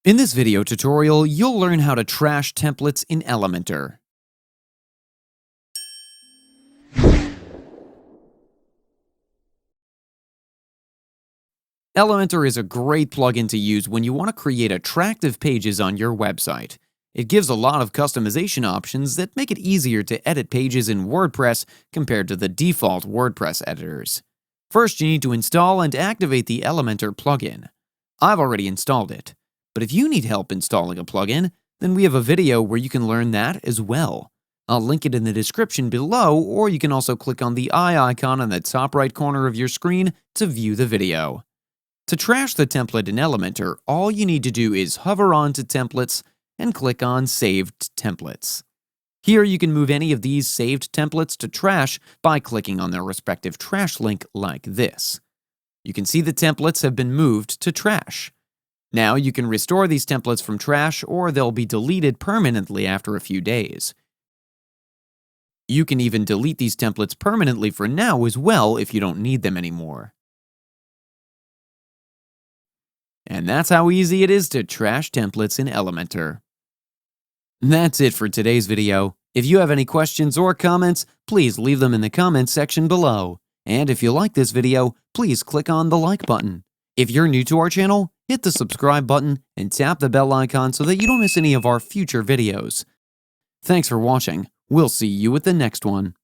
In this video tutorial, you'll learn how to trash templates in Elementor. Elementor is a great plugin to use when you want to create attractive pages on your website. It gives a lot of customization options that make it easier to edit pages in WordPress compared to the default WordPress editors. First, you need to install and activate the Elementor plugin. I've already installed it. But if you need help installing a plugin, then we have a video where you can learn that as well. I'll link it in the description below, or you can also click on the eye icon on the top right corner of your screen to view the video. To trash the template in Elementor, all you need to do is hover onto Templates and click on Saved Templates. Here you can move any of these saved templates to trash by clicking on their respective trash link like this. You can see the templates have been moved to trash. Now you can restore these templates from trash, or they'll be deleted permanently after a few days. You can even delete these templates permanently for now as well if you don't need them anymore. And that's how easy it is to trash templates in Elementor. That's it for today's video. If you have any questions or comments, please leave them in the comments section below. And if you like this video, please click on the like button. If you're new to our channel, hit the subscribe button and tap the bell icon so that you don't miss any of our future videos. Thanks for watching. We'll see you at the next one.